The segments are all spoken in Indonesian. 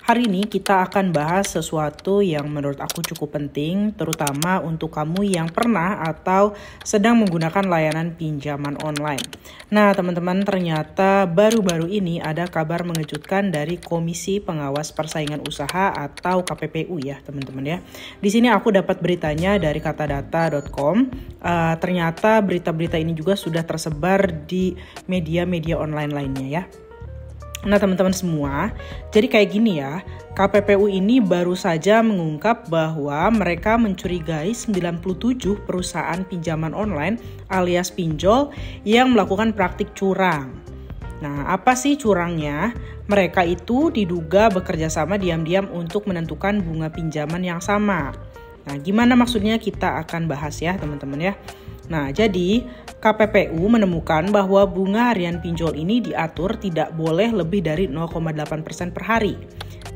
Hari ini kita akan bahas sesuatu yang menurut aku cukup penting, terutama untuk kamu yang pernah atau sedang menggunakan layanan pinjaman online. Nah, teman-teman, ternyata baru-baru ini ada kabar mengejutkan dari Komisi Pengawas Persaingan Usaha atau KPPU ya, teman-teman ya. Di sini aku dapat beritanya dari katadata.com. Ternyata berita-berita ini juga sudah tersebar di media-media online lainnya ya. Nah teman-teman semua, jadi kayak gini ya, KPPU ini baru saja mengungkap bahwa mereka mencurigai 97 perusahaan pinjaman online alias pinjol yang melakukan praktik curang. Nah apa sih curangnya? Mereka itu diduga bekerja sama diam-diam untuk menentukan bunga pinjaman yang sama. Nah gimana maksudnya kita akan bahas ya teman-teman ya. Nah, jadi KPPU menemukan bahwa bunga harian pinjol ini diatur tidak boleh lebih dari 0,8% per hari.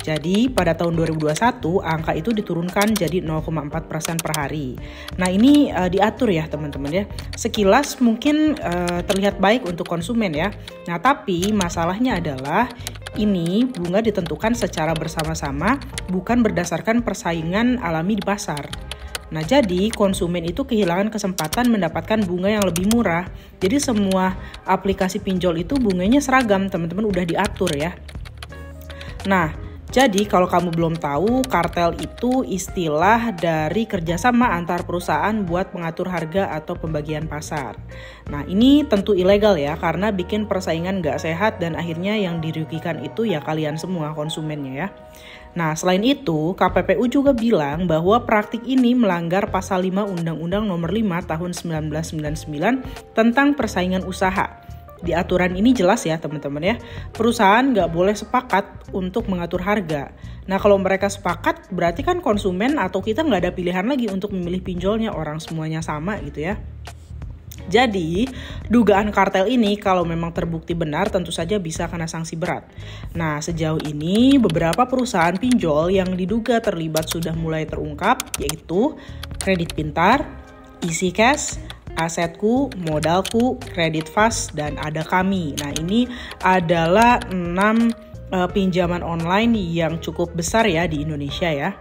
Jadi pada tahun 2021 angka itu diturunkan jadi 0,4% per hari. Nah ini diatur ya teman-teman ya. Sekilas mungkin terlihat baik untuk konsumen ya. Nah tapi masalahnya adalah ini bunga ditentukan secara bersama-sama bukan berdasarkan persaingan alami di pasar. Nah, jadi konsumen itu kehilangan kesempatan mendapatkan bunga yang lebih murah. Jadi semua aplikasi pinjol itu bunganya seragam, teman-teman udah diatur ya. Nah, jadi kalau kamu belum tahu, kartel itu istilah dari kerjasama antar perusahaan buat mengatur harga atau pembagian pasar. Nah, ini tentu ilegal ya, karena bikin persaingan gak sehat dan akhirnya yang dirugikan itu ya kalian semua konsumennya ya. Nah, selain itu, KPPU juga bilang bahwa praktik ini melanggar pasal 5 Undang-Undang Nomor 5 Tahun 1999 tentang persaingan usaha. Di aturan ini jelas ya teman-teman ya, perusahaan nggak boleh sepakat untuk mengatur harga. Nah kalau mereka sepakat berarti kan konsumen atau kita nggak ada pilihan lagi untuk memilih pinjolnya, orang semuanya sama gitu ya. Jadi, dugaan kartel ini kalau memang terbukti benar tentu saja bisa kena sanksi berat. Nah, sejauh ini beberapa perusahaan pinjol yang diduga terlibat sudah mulai terungkap, yaitu Kredit Pintar, Easy Cash, Asetku, Modalku, Kredit Fast, dan ada kami. Nah, ini adalah 6 pinjaman online yang cukup besar ya di Indonesia ya.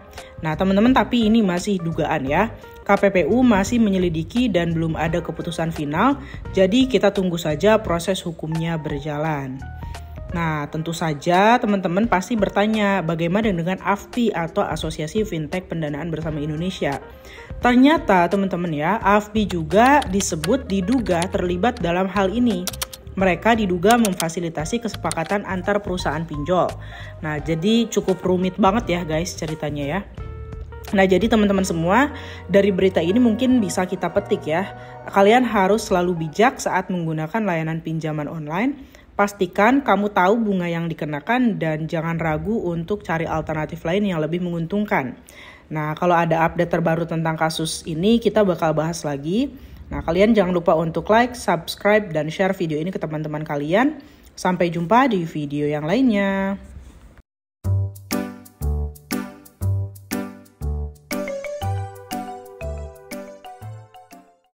Nah, teman-teman, tapi ini masih dugaan ya. KPPU masih menyelidiki dan belum ada keputusan final, jadi kita tunggu saja proses hukumnya berjalan. Nah, tentu saja teman-teman pasti bertanya bagaimana dengan AFPI atau Asosiasi Fintech Pendanaan Bersama Indonesia. Ternyata teman-teman ya, AFPI juga diduga terlibat dalam hal ini. Mereka diduga memfasilitasi kesepakatan antar perusahaan pinjol. Nah, jadi cukup rumit banget ya guys ceritanya ya. Nah, jadi teman-teman semua, dari berita ini mungkin bisa kita petik ya. Kalian harus selalu bijak saat menggunakan layanan pinjaman online. Pastikan kamu tahu bunga yang dikenakan dan jangan ragu untuk cari alternatif lain yang lebih menguntungkan. Nah, kalau ada update terbaru tentang kasus ini, kita bakal bahas lagi. Nah, kalian jangan lupa untuk like, subscribe, dan share video ini ke teman-teman kalian. Sampai jumpa di video yang lainnya.